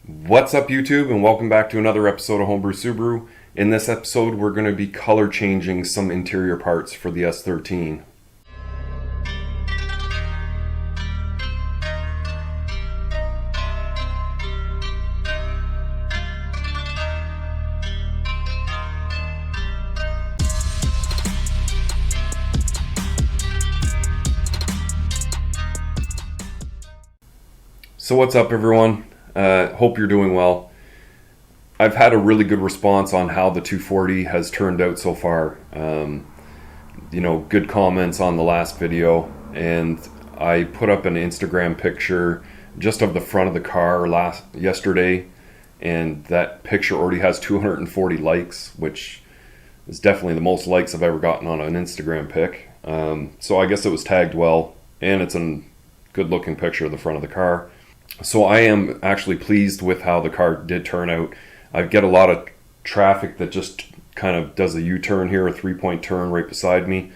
What's up YouTube, and welcome back to another episode of Homebrew Subaru. In this episode we're going to be color changing some interior parts for the S13. So what's up everyone? Hope you're doing well. I've had a really good response on how the 240 has turned out so far. Good comments on the last video, and I put up an Instagram picture just of the front of the car yesterday, and that picture already has 240 likes, which is definitely the most likes I've ever gotten on an Instagram pic. So I guess it was tagged well, and it's a good looking picture of the front of the car. So I am actually pleased with how the car did turn out. I get a lot of traffic that just kind of does a U-turn here, a 3-point turn right beside me.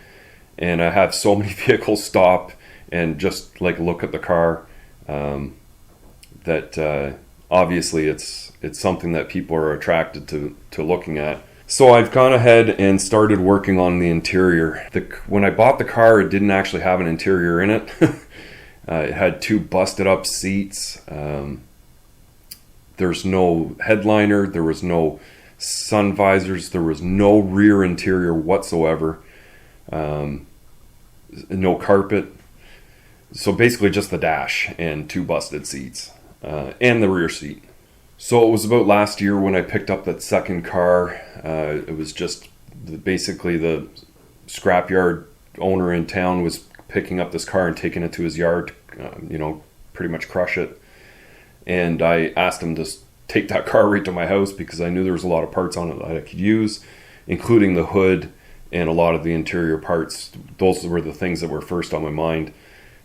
And I have so many vehicles stop and just like look at the car that obviously it's something that people are attracted to looking at. So I've gone ahead and started working on the interior. When I bought the car, it didn't actually have an interior in it. It had two busted up seats. There's no headliner, there was no sun visors, there was no rear interior whatsoever, no carpet. So basically just the dash and two busted seats, and the rear seat. So it was about last year when I picked up that second car. It was just basically the scrapyard owner in town was picking up this car and taking it to his yard to, pretty much crush it. And I asked him to take that car right to my house because I knew there was a lot of parts on it that I could use, including the hood and a lot of the interior parts. Those were the things that were first on my mind.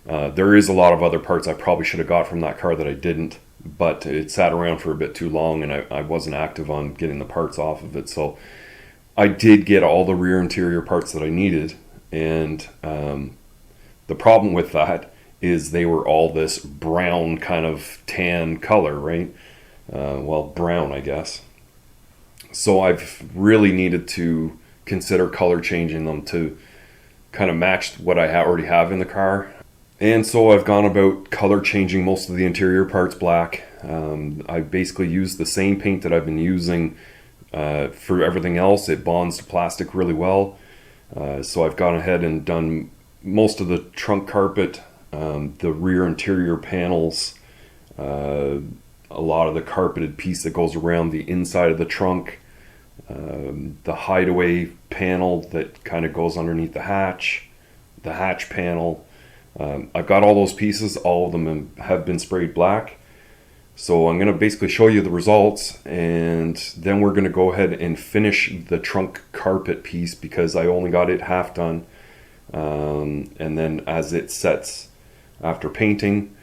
There is a lot of other parts I probably should have got from that car that I didn't, but it sat around for a bit too long and I wasn't active on getting the parts off of it. So I did get all the rear interior parts that I needed, and the problem with that is they were all this brown kind of tan color, right? Brown, I guess. So I've really needed to consider color changing them to kind of match what I already have in the car. And so I've gone about color changing most of the interior parts black. I basically used the same paint that I've been using for everything else. It bonds to plastic really well. So I've gone ahead and done most of the trunk carpet, the rear interior panels, a lot of the carpeted piece that goes around the inside of the trunk, the hideaway panel that kind of goes underneath the hatch panel. I've got all those pieces. All of them have been sprayed black. So I'm going to basically show you the results, and then we're going to go ahead and finish the trunk carpet piece because I only got it half done. And then as it sets after painting,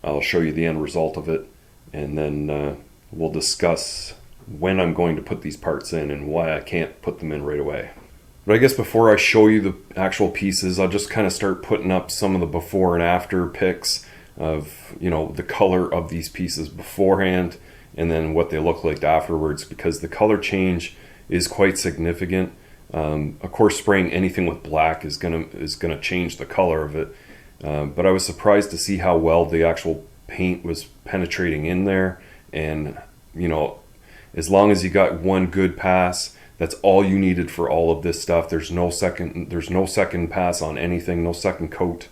I'll show you the end result of it, and then we'll discuss when I'm going to put these parts in and why I can't put them in right away. But I guess before I show you the actual pieces, I'll just kind of start putting up some of the before and after pics of the color of these pieces beforehand and then what they look like afterwards, because the color change is quite significant. Of course, spraying anything with black is gonna change the color of it, but I was surprised to see how well the actual paint was penetrating in there. And as long as you got one good pass, that's all you needed for all of this stuff. There's no second pass on anything, no second coat.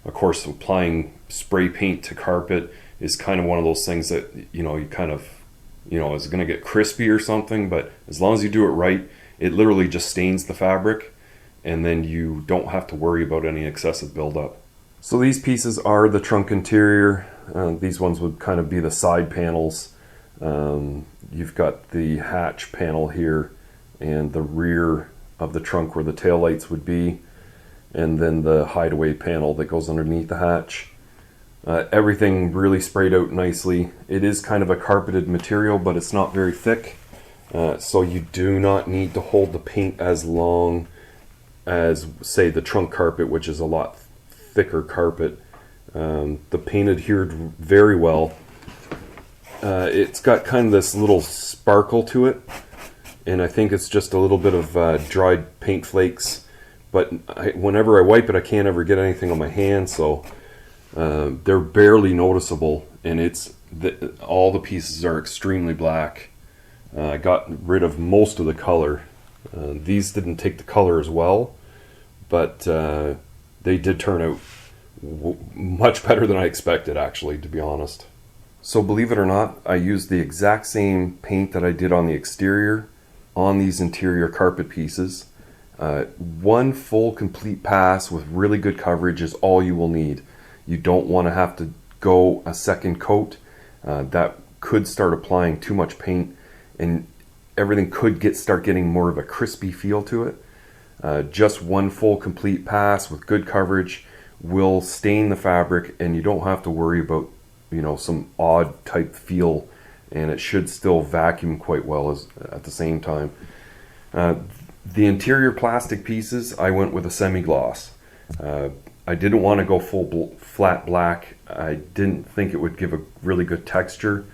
Of course, applying spray paint to carpet is kind of one of those things that you kind of is going to get crispy or something, but as long as you do it right, it literally just stains the fabric, and then you don't have to worry about any excessive buildup. So these pieces are the trunk interior. These ones would kind of be the side panels. You've got the hatch panel here and the rear of the trunk where the taillights would be, and then the hideaway panel that goes underneath the hatch. Everything really sprayed out nicely. It is kind of a carpeted material, but it's not very thick. So you do not need to hold the paint as long as, say, the trunk carpet, which is a lot thicker carpet. The paint adhered very well. It's got kind of this little sparkle to it, and I think it's just a little bit of dried paint flakes. But whenever I wipe it, I can't ever get anything on my hands, so they're barely noticeable, and all the pieces are extremely black. I got rid of most of the color. These didn't take the color as well, but they did turn out much better than I expected, actually, to be honest. So believe it or not, I used the exact same paint that I did on the exterior on these interior carpet pieces. One full complete pass with really good coverage is all you will need. You don't want to have to go a second coat. That could start applying too much paint, and everything could start getting more of a crispy feel to it. Just one full complete pass with good coverage will stain the fabric, and you don't have to worry about, you know, some odd type feel, and it should still vacuum quite well at the same time. The interior plastic pieces, I went with a semi-gloss. I didn't want to go full flat black. I didn't think it would give a really good texture.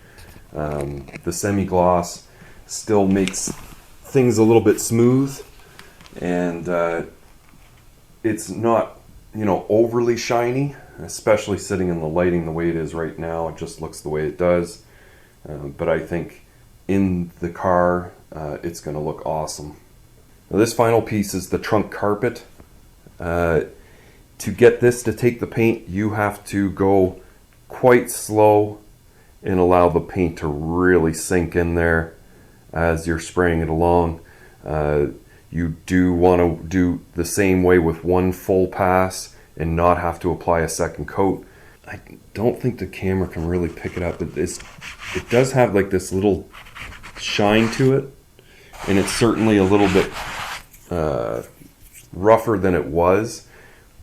The semi-gloss still makes things a little bit smooth, and it's not, you know, overly shiny, especially sitting in the lighting the way it is right now. It just looks the way it does. But I think in the car, it's going to look awesome. Now, this final piece is the trunk carpet. To get this to take the paint, you have to go quite slow and allow the paint to really sink in there as you're spraying it along. You do want to do the same way with one full pass and not have to apply a second coat. I don't think the camera can really pick it up, but it does have like this little shine to it, and it's certainly a little bit rougher than it was.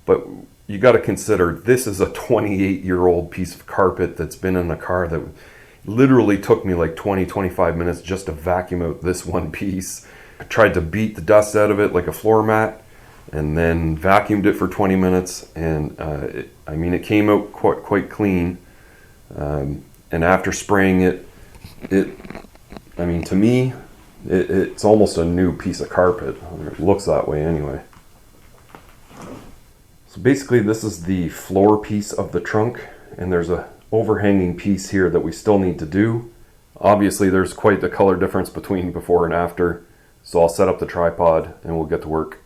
But you got to consider, this is a 28-year-old piece of carpet that's been in a car that literally took me like 20-25 minutes just to vacuum out this one piece. I tried to beat the dust out of it like a floor mat, and then vacuumed it for 20 minutes, and it came out quite clean. And after spraying it, to me, it's almost a new piece of carpet. It looks that way anyway. So basically, this is the floor piece of the trunk, and there's a overhanging piece here that we still need to do. Obviously, there's quite the color difference between before and after, so I'll set up the tripod and we'll get to work.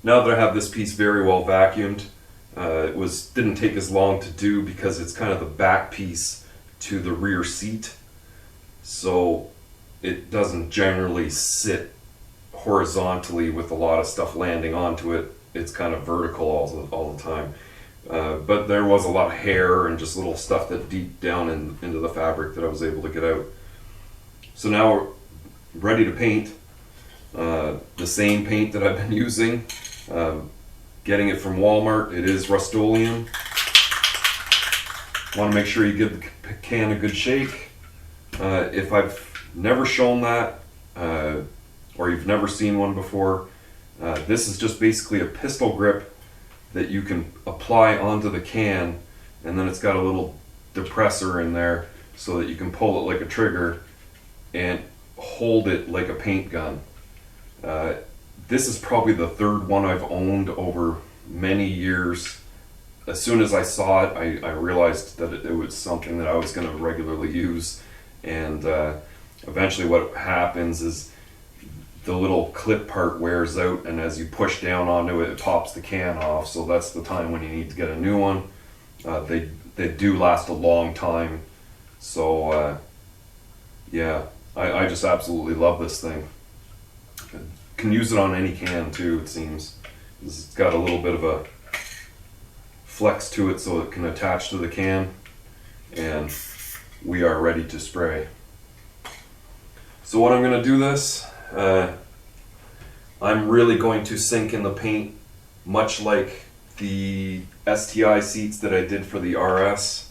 Now that I have this piece very well vacuumed, it didn't take as long to do because it's kind of the back piece to the rear seat, so it doesn't generally sit horizontally with a lot of stuff landing onto it. It's kind of vertical all the time. But there was a lot of hair and just little stuff that deep down into the fabric that I was able to get out. So now we're ready to paint. The same paint that I've been using. Getting it from Walmart. It is Rust-Oleum. Want to make sure you give the can a good shake. If I've never shown that, or you've never seen one before, this is just basically a pistol grip that you can apply onto the can, and then it's got a little depressor in there so that you can pull it like a trigger and hold it like a paint gun. This is probably the third one I've owned over many years. As soon as I saw it, I realized that it was something that I was going to regularly use, and eventually what happens is the little clip part wears out, and as you push down onto it, it pops the can off, so that's the time when you need to get a new one. They do last a long time, so yeah, I just absolutely love this thing. Can use it on any can too, it seems. It's got a little bit of a flex to it so it can attach to the can, and we are ready to spray. So what I'm going to do this, I'm really going to sink in the paint, much like the STI seats that I did for the RS.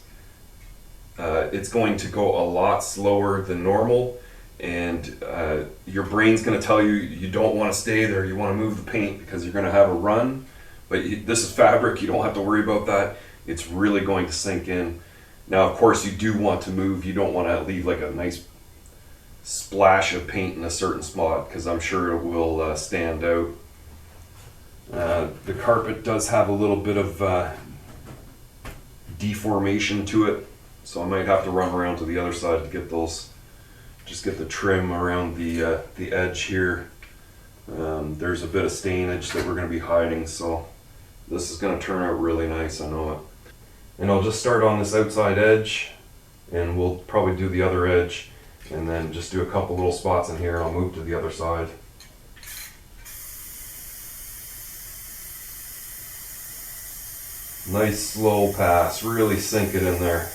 It's going to go a lot slower than normal, and your brain's going to tell you you don't want to stay there, you want to move the paint because you're going to have a run. But this is fabric, you don't have to worry about that. It's really going to sink in. Now, of course, you do want to move. You don't want to leave like a nice splash of paint in a certain spot, because I'm sure it will stand out. The carpet does have a little bit of deformation to it, so I might have to run around to the other side to get those, just get the trim around the edge here. There's a bit of stainage that we're going to be hiding, so this is going to turn out really nice, I know it. And I'll just start on this outside edge, and we'll probably do the other edge, and then just do a couple little spots in here, and I'll move to the other side. Nice slow pass, really sink it in there.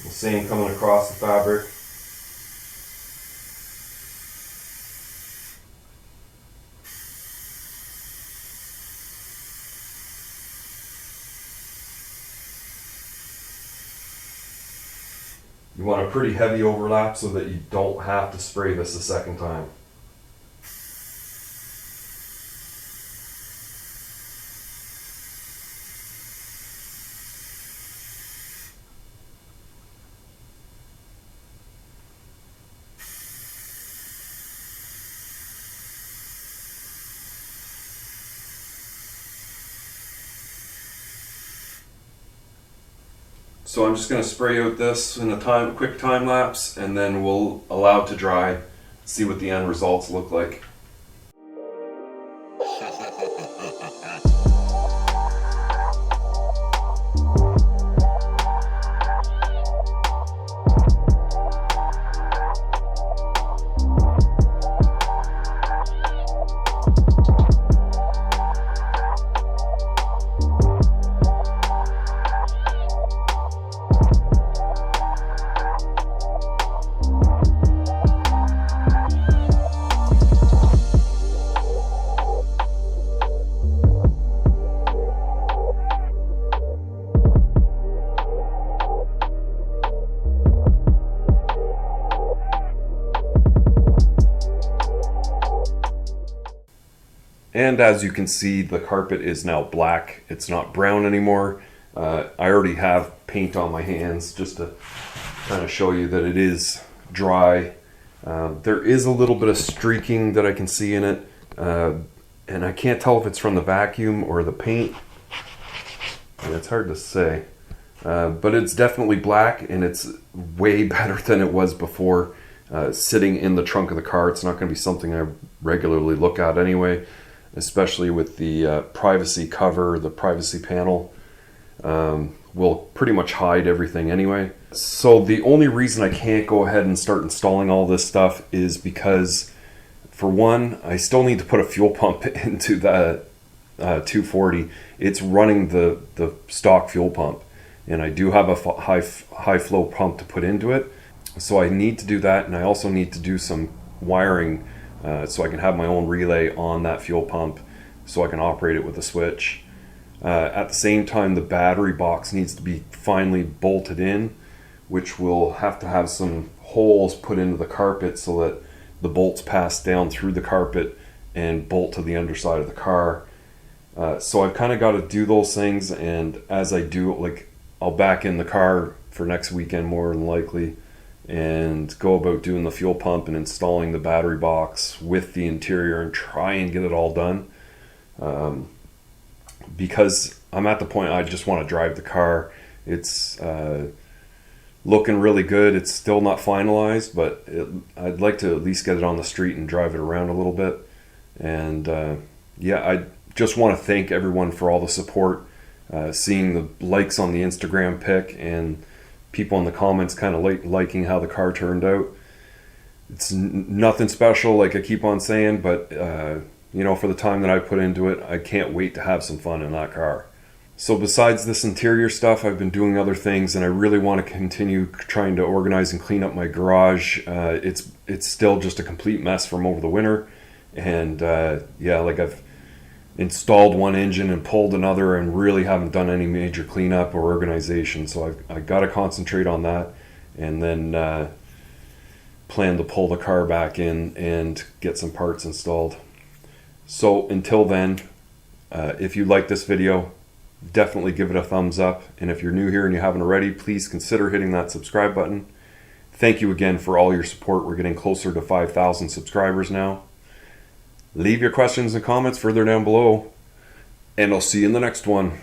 The same coming across the fabric. You want a pretty heavy overlap so that you don't have to spray this a second time. So I'm just going to spray out this in a quick time lapse, and then we'll allow it to dry, see what the end results look like. And as you can see, the carpet is now black. It's not brown anymore. I already have paint on my hands just to kind of show you that it is dry. There is a little bit of streaking that I can see in it. And I can't tell if it's from the vacuum or the paint. And it's hard to say. But it's definitely black, and it's way better than it was before. Sitting in the trunk of the car, it's not going to be something I regularly look at anyway. Especially with the privacy cover, the privacy panel, will pretty much hide everything anyway. So the only reason I can't go ahead and start installing all this stuff is because, for one, I still need to put a fuel pump into the 240. It's running the stock fuel pump, and I do have a high flow pump to put into it. So I need to do that, and I also need to do some wiring so I can have my own relay on that fuel pump so I can operate it with a switch. At the same time, the battery box needs to be finally bolted in, which will have to have some holes put into the carpet so that the bolts pass down through the carpet and bolt to the underside of the car. So I've kind of got to do those things, and as I do it, like, I'll back in the car for next weekend more than likely, and go about doing the fuel pump and installing the battery box with the interior and try and get it all done. Because I'm at the point I just want to drive the car. It's looking really good. It's still not finalized, but I'd like to at least get it on the street and drive it around a little bit. And yeah, I just want to thank everyone for all the support. Seeing the likes on the Instagram pic and people in the comments kind of liking how the car turned out. It's nothing special, like I keep on saying, but you know, for the time that I put into it, I can't wait to have some fun in that car. So besides this interior stuff, I've been doing other things, and I really want to continue trying to organize and clean up my garage. It's still just a complete mess from over the winter, and yeah, like I've installed one engine and pulled another, and really haven't done any major cleanup or organization. So I've got to concentrate on that, and then plan to pull the car back in and get some parts installed. So until then, if you like this video, definitely give it a thumbs up. And if you're new here and you haven't already, please consider hitting that subscribe button. Thank you again for all your support. We're getting closer to 5,000 subscribers now. Leave your questions and comments further down below, and I'll see you in the next one.